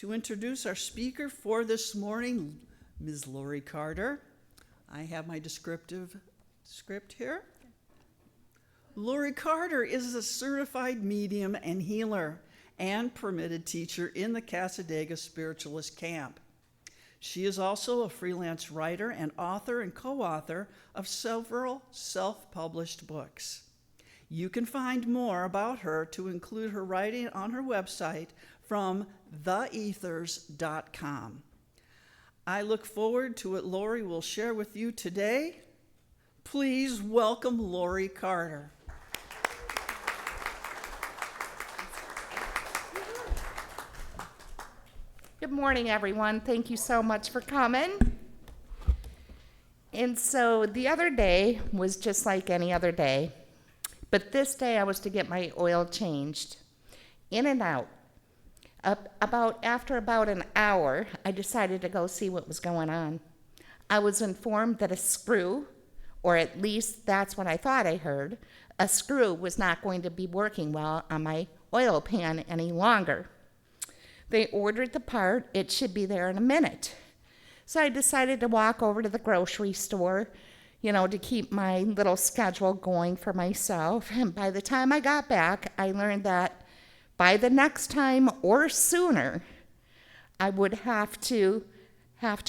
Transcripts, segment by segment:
To introduce our speaker for this morning, Ms. Lori Carter. I have my descriptive script here. Lori Carter is a certified medium and healer and permitted teacher in the Cassadaga Spiritualist camp. She is also a freelance writer and author and co-author of several self-published books. You can find more about her, to include her writing, on her website from theethers.com. I look forward to what Lori will share with you today. Please welcome Lori Carter. Good morning, everyone. Thank you so much for coming. And so the other day was just like any other day, but this day I was to get my oil changed, in and out. After about an hour, I decided to go see what was going on. I was informed that a screw, or at least that's what I thought I heard, a screw was not going to be working well on my oil pan any longer. They ordered the part. It should be there in a minute. So I decided to walk over to the grocery store, to keep my little schedule going for myself. And by the time I got back, I learned that by the next time or sooner, I would have to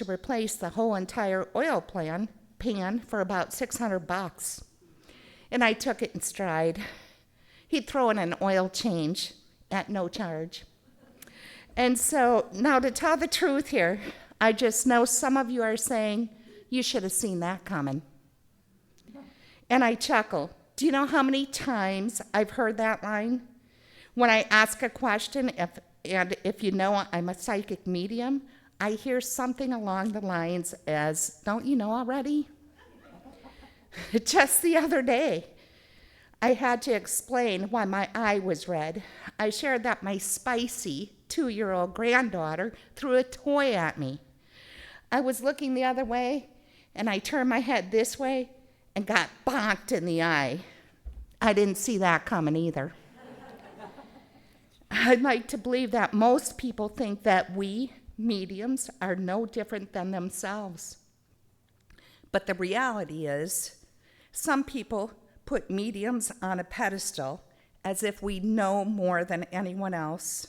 replace the whole entire oil pan for about $600. And I took it in stride. He'd throw in an oil change at no charge. And so now, to tell the truth here, I just know some of you are saying, you should have seen that coming. And I chuckle. Do you know how many times I've heard that line? When I ask a question, if you know I'm a psychic medium, I hear something along the lines as, don't you know already? Just the other day, I had to explain why my eye was red. I shared that my spicy 2-year-old granddaughter threw a toy at me. I was looking the other way, and I turned my head this way and got bonked in the eye. I didn't see that coming either. I'd like to believe that most people think that we, mediums, are no different than themselves. But the reality is, some people put mediums on a pedestal as if we know more than anyone else.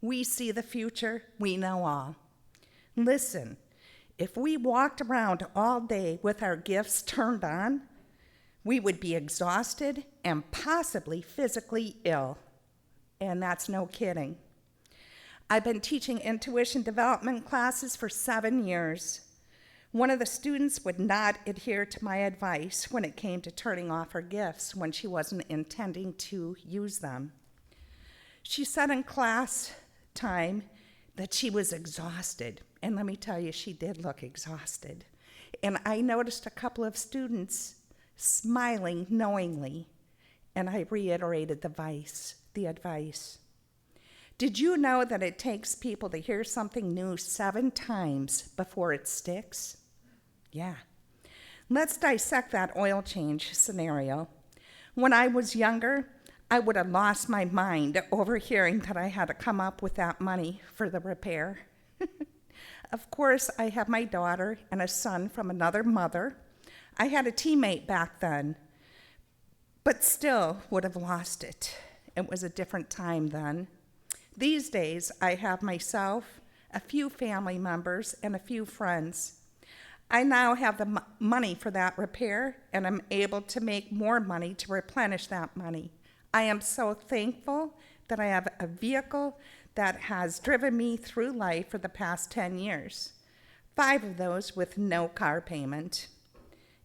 We see the future, we know all. Listen, if we walked around all day with our gifts turned on, we would be exhausted and possibly physically ill. And that's no kidding. I've been teaching intuition development classes for 7 years. One of the students would not adhere to my advice when it came to turning off her gifts when she wasn't intending to use them. She said in class time that she was exhausted, and let me tell you, she did look exhausted. And I noticed a couple of students smiling knowingly, and I reiterated the advice. Did you know that it takes people to hear something new 7 times before it sticks? Yeah. Let's dissect that oil change scenario. When I was younger, I would have lost my mind over hearing that I had to come up with that money for the repair. Of course, I have my daughter and a son from another mother. I had a teammate back then, but still would have lost it. It was a different time then. These days, I have myself, a few family members, and a few friends. I now have the money for that repair, and I'm able to make more money to replenish that money. I am so thankful that I have a vehicle that has driven me through life for the past 10 years, 5 of those with no car payment.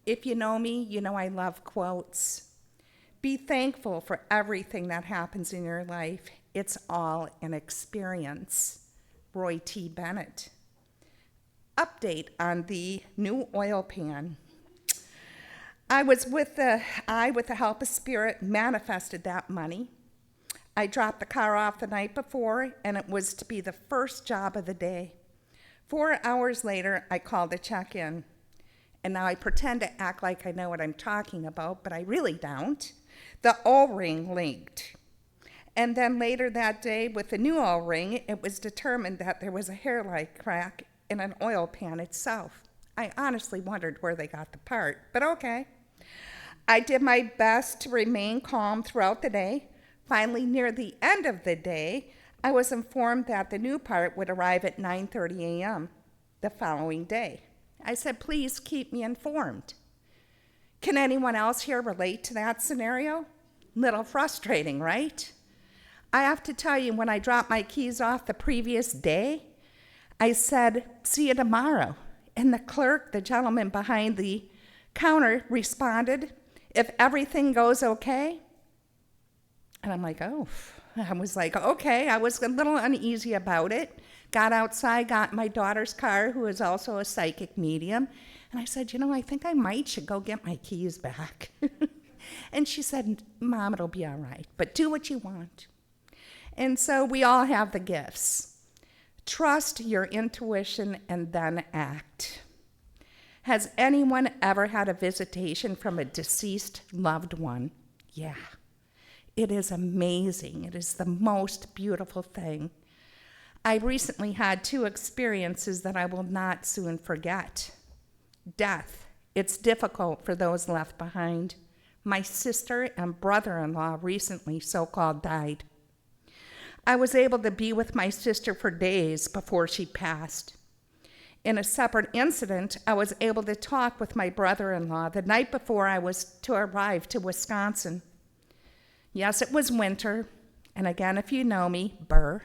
If you know me, you know I love quotes. Be thankful for everything that happens in your life. It's all an experience. Roy T. Bennett. Update on the new oil pan. With the help of Spirit, manifested that money. I dropped the car off the night before, and it was to be the first job of the day. 4 hours later, I called to check in. And now I pretend to act like I know what I'm talking about, but I really don't. The O-ring leaked. And then later that day, with the new oil ring, it was determined that there was a hairline crack in an oil pan itself. I honestly wondered where they got the part, but okay. I did my best to remain calm throughout the day. Finally, near the end of the day, I was informed that the new part would arrive at 9:30 a.m. the following day. I said, please keep me informed. Can anyone else here relate to that scenario? Little frustrating, right? I have to tell you, when I dropped my keys off the previous day, I said, see you tomorrow. And the clerk, the gentleman behind the counter, responded, if everything goes okay. And I'm like, oh. I was like, okay. I was a little uneasy about it. Got outside, got in my daughter's car, who is also a psychic medium. And I said, I think I should go get my keys back. And she said, Mom, it'll be all right, but do what you want. And so we all have the gifts. Trust your intuition and then act. Has anyone ever had a visitation from a deceased loved one? Yeah. It is amazing. It is the most beautiful thing. I recently had 2 experiences that I will not soon forget. Death. It's difficult for those left behind. My sister and brother-in-law recently so-called died. I was able to be with my sister for days before she passed. In a separate incident, I was able to talk with my brother-in-law the night before I was to arrive to Wisconsin. Yes, it was winter, and again, if you know me, burr.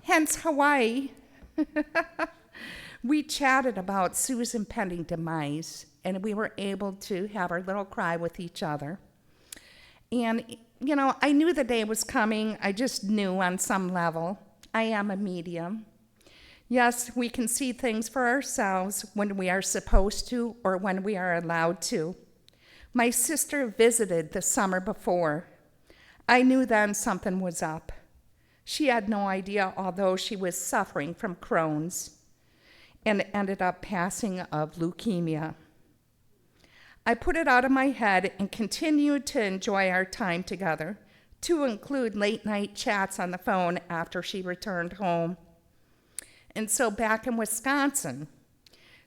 Hence Hawaii. We chatted about Sue's impending demise, and we were able to have our little cry with each other. And, I knew the day was coming. I just knew on some level. I am a medium. Yes, we can see things for ourselves when we are supposed to or when we are allowed to. My sister visited the summer before. I knew then something was up. She had no idea, although she was suffering from Crohn's and ended up passing of leukemia. I put it out of my head and continued to enjoy our time together, to include late-night chats on the phone after she returned home. And so back in Wisconsin,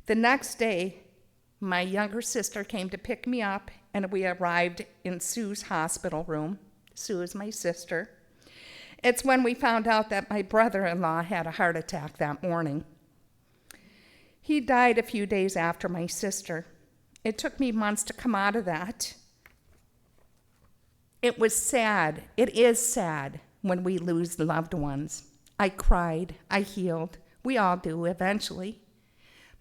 the next day, my younger sister came to pick me up, and we arrived in Sue's hospital room. Sue is my sister. It's when we found out that my brother-in-law had a heart attack that morning. He died a few days after my sister. It took me months to come out of that. It was sad. It is sad when we lose loved ones. I cried. I healed. We all do eventually.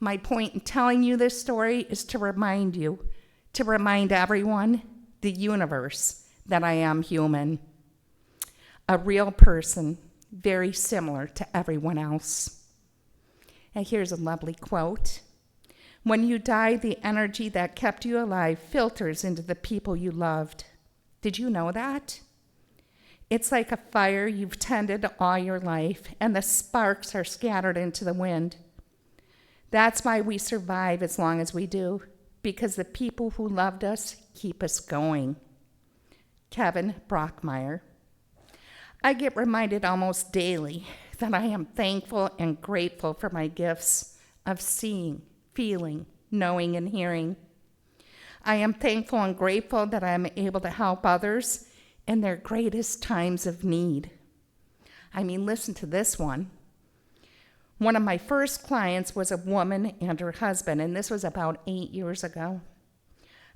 My point in telling you this story is to remind you, to remind everyone, the universe, that I am human. A real person, very similar to everyone else. And here's a lovely quote. When you die, the energy that kept you alive filters into the people you loved. Did you know that? It's like a fire you've tended all your life, and the sparks are scattered into the wind. That's why we survive as long as we do, because the people who loved us keep us going. Kevin Brockmeyer. I get reminded almost daily that I am thankful and grateful for my gifts of seeing, feeling, knowing, and hearing. I am thankful and grateful that I am able to help others in their greatest times of need. I mean, listen to this one. One of my first clients was a woman and her husband, and this was about 8 years ago.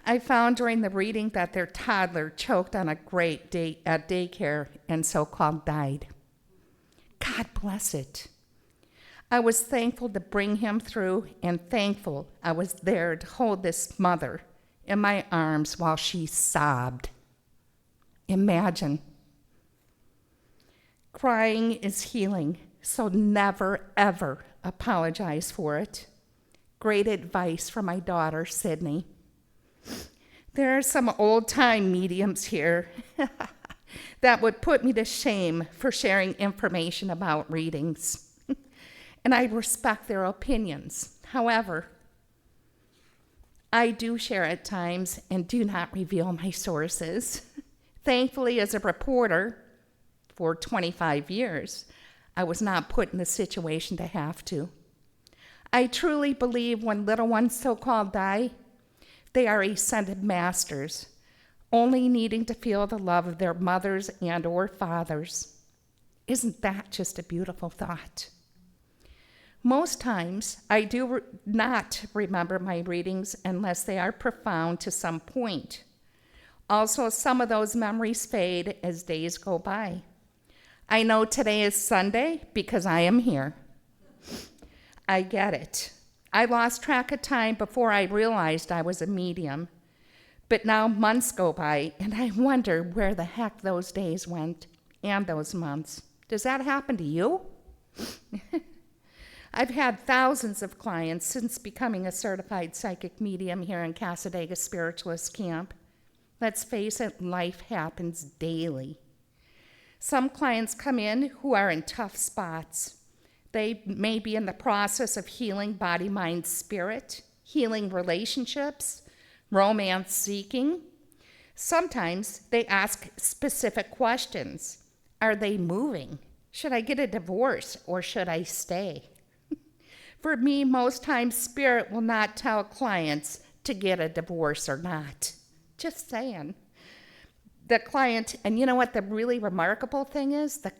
I found during the reading that their toddler choked on a grate at daycare and so-called died. God bless it. I was thankful to bring him through, and thankful I was there to hold this mother in my arms while she sobbed. Imagine. Crying is healing, so never, ever apologize for it. Great advice from my daughter, Sydney. There are some old-time mediums here that would put me to shame for sharing information about readings. And I respect their opinions. However, I do share at times and do not reveal my sources. Thankfully, as a reporter for 25 years, I was not put in the situation to have to. I truly believe when little ones so-called die, they are ascended masters, only needing to feel the love of their mothers and or fathers. Isn't that just a beautiful thought? Most times, I do not remember my readings unless they are profound to some point. Also, some of those memories fade as days go by. I know today is Sunday because I am here. I get it. I lost track of time before I realized I was a medium. But now months go by, and I wonder where the heck those days went and those months. Does that happen to you? I've had thousands of clients since becoming a certified psychic medium here in Cassadaga Spiritualist Camp. Let's face it, life happens daily. Some clients come in who are in tough spots. They may be in the process of healing body, mind, spirit, healing relationships, romance seeking. Sometimes they ask specific questions. Are they moving? Should I get a divorce or should I stay? For me, most times, Spirit will not tell clients to get a divorce or not. Just saying. The client, and you know what the really remarkable thing is? The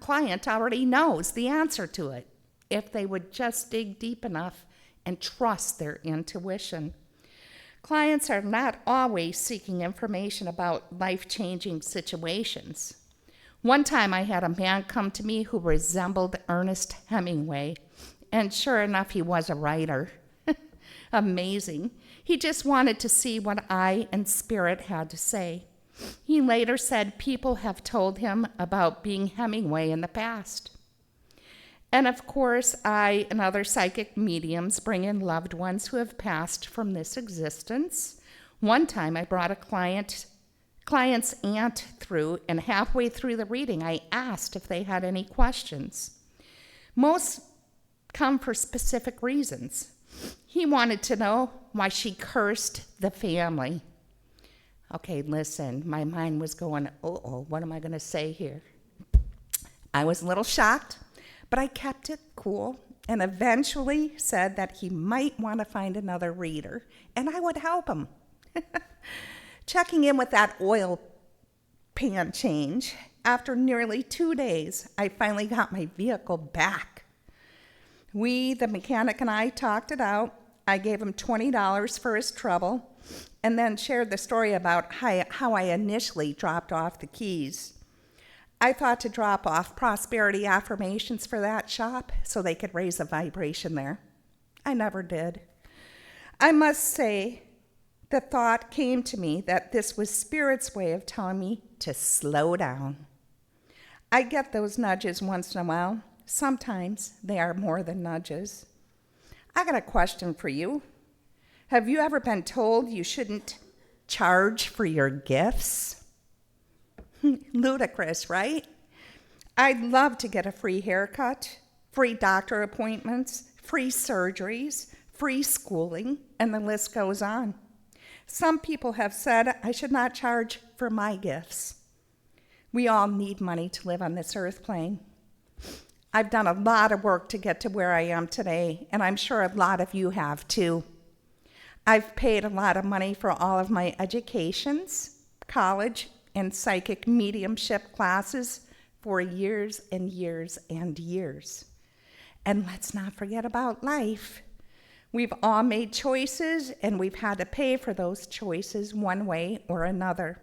client already knows the answer to it if they would just dig deep enough and trust their intuition. Clients are not always seeking information about life-changing situations. One time I had a man come to me who resembled Ernest Hemingway, and sure enough, he was a writer. Amazing. He just wanted to see what I and Spirit had to say. He later said people have told him about being Hemingway in the past. And of course, I and other psychic mediums bring in loved ones who have passed from this existence. One time I brought a client's aunt through, and halfway through the reading, I asked if they had any questions. Most come for specific reasons. He wanted to know why she cursed the family. Okay, listen, my mind was going, uh-oh, what am I going to say here? I was a little shocked, but I kept it cool and eventually said that he might want to find another reader, and I would help him. Checking in with that oil pan change, after nearly 2 days, I finally got my vehicle back. The mechanic and I talked it out. I gave him $20 for his trouble and then shared the story about how I initially dropped off the keys. I thought to drop off prosperity affirmations for that shop so they could raise the vibration there. I never did. I must say, the thought came to me that this was Spirit's way of telling me to slow down. I get those nudges once in a while. Sometimes they are more than nudges. I got a question for you. Have you ever been told you shouldn't charge for your gifts? Ludicrous, right? I'd love to get a free haircut, free doctor appointments, free surgeries, free schooling, and the list goes on. Some people have said I should not charge for my gifts. We all need money to live on this earth plane. I've done a lot of work to get to where I am today, and I'm sure a lot of you have too. I've paid a lot of money for all of my educations, college, and psychic mediumship classes for years and years and years. And let's not forget about life. We've all made choices, and we've had to pay for those choices one way or another.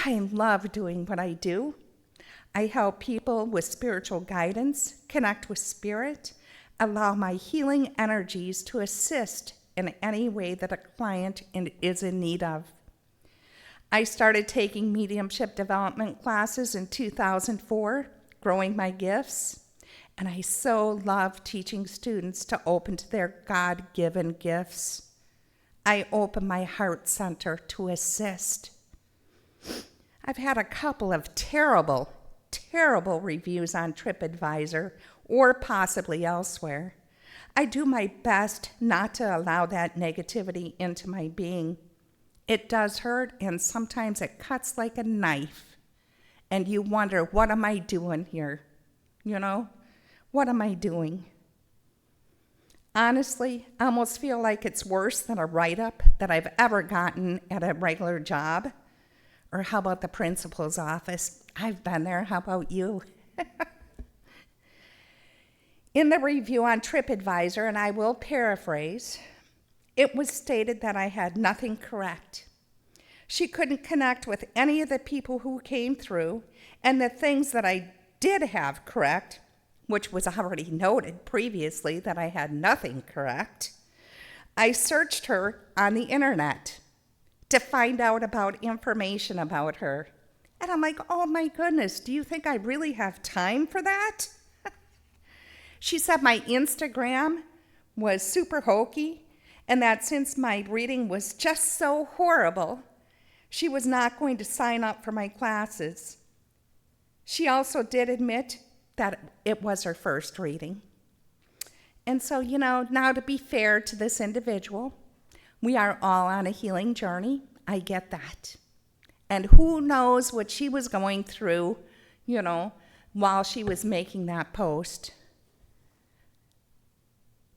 I love doing what I do. I help people with spiritual guidance, connect with Spirit, allow my healing energies to assist in any way that a client is in need of. I started taking mediumship development classes in 2004, growing my gifts, and I so love teaching students to open to their God-given gifts. I open my heart center to assist. I've had a couple of terrible reviews on TripAdvisor or possibly elsewhere. I do my best not to allow that negativity into my being. It does hurt, and sometimes it cuts like a knife. And you wonder, what am I doing here? You know, what am I doing? Honestly, I almost feel like it's worse than a write-up that I've ever gotten at a regular job. Or how about the principal's office? I've been there. How about you? In the review on TripAdvisor, and I will paraphrase, it was stated that I had nothing correct. She couldn't connect with any of the people who came through, and the things that I did have correct, which was already noted previously that I had nothing correct, I searched her on the internet to find out about information about her. And I'm like, oh my goodness, do you think I really have time for that? She said my Instagram was super hokey, and that since my reading was just so horrible, she was not going to sign up for my classes. She also did admit that it was her first reading. And so, now to be fair to this individual, we are all on a healing journey. I get that. And who knows what she was going through, while she was making that post.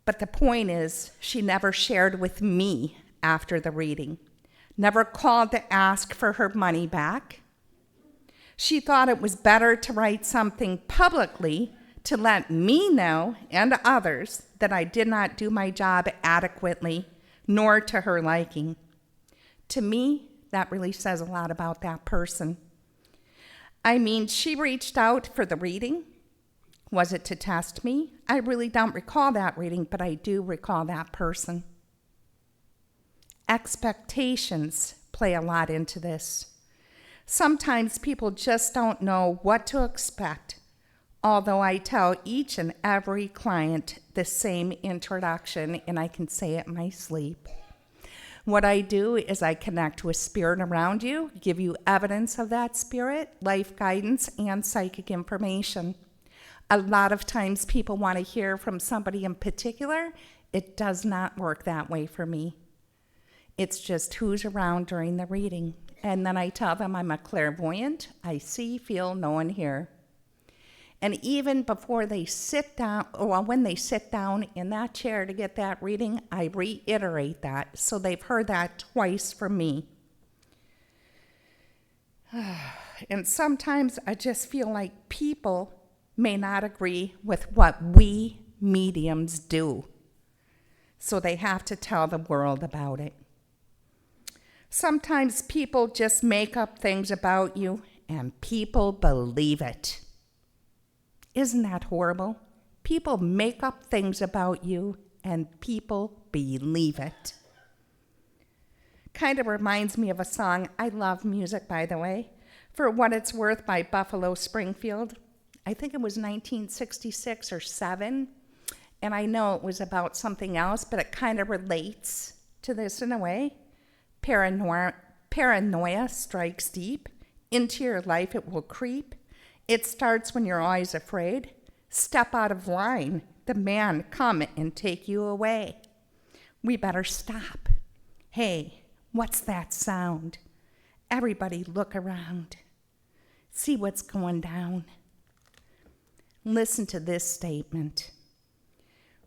But the point is, she never shared with me after the reading, never called to ask for her money back. She thought it was better to write something publicly to let me know and others that I did not do my job adequately, nor to her liking. To me, that really says a lot about that person. I mean, she reached out for the reading. Was it to test me? I really don't recall that reading, but I do recall that person. Expectations play a lot into this. Sometimes people just don't know what to expect, although I tell each and every client the same introduction, and I can say it in my sleep. What I do is I connect with spirit around you, give you evidence of that spirit, life guidance, and psychic information. A lot of times people want to hear from somebody in particular. It does not work that way for me. It's just who's around during the reading. And then I tell them I'm a clairvoyant. I see, feel, know, and hear. And even before they sit down, when they sit down in that chair to get that reading, I reiterate that. So they've heard that twice from me. And sometimes I just feel like people may not agree with what we mediums do. So they have to tell the world about it. Sometimes people just make up things about you and people believe it. Isn't that horrible? People make up things about you and people believe it. Kind of reminds me of a song. I love music, by the way. For What It's Worth by Buffalo Springfield. I think it was 1966 or 7, and I know it was about something else, but it kind of relates to this in a way. Paranoia strikes deep. Into your life it will creep. It starts when you're always afraid. Step out of line. The man come and take you away. We better stop. Hey, what's that sound? Everybody look around. See what's going down. Listen to this statement.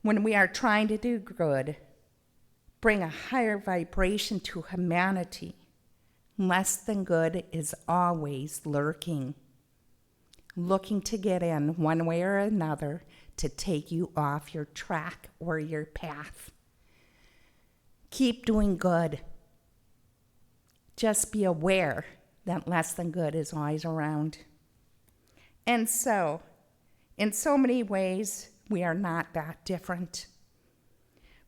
When we are trying to do good, bring a higher vibration to humanity, less than good is always lurking, looking to get in one way or another to take you off your track or your path. Keep doing good. Just be aware that less than good is always around. And so, in so many ways, we are not that different.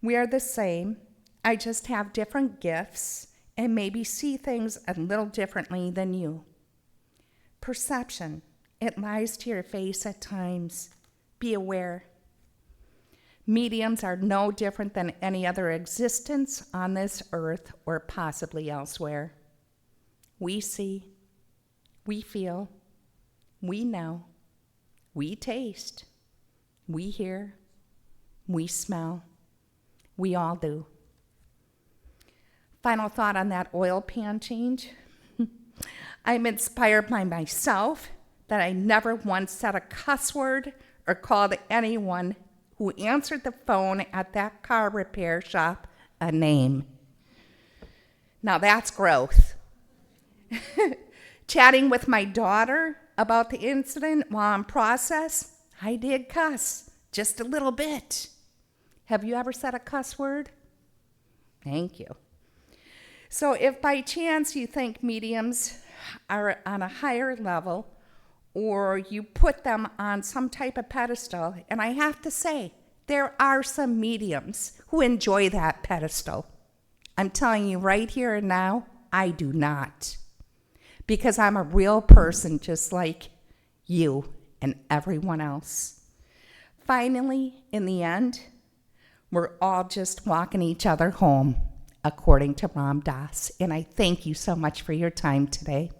We are the same. I just have different gifts and maybe see things a little differently than you. Perception, it lies to your face at times. Be aware. Mediums are no different than any other existence on this earth or possibly elsewhere. We see, we feel, we know, we taste, we hear, we smell. We all do. Final thought on that oil pan change. I'm inspired by myself that I never once said a cuss word or called anyone who answered the phone at that car repair shop a name. Now that's growth. Chatting with my daughter about the incident while in process, I did cuss, just a little bit. Have you ever said a cuss word? Thank you. So if by chance you think mediums are on a higher level, or you put them on some type of pedestal, and I have to say, there are some mediums who enjoy that pedestal. I'm telling you right here and now, I do not. Because I'm a real person just like you and everyone else. Finally, in the end, we're all just walking each other home, according to Ram Dass. And I thank you so much for your time today.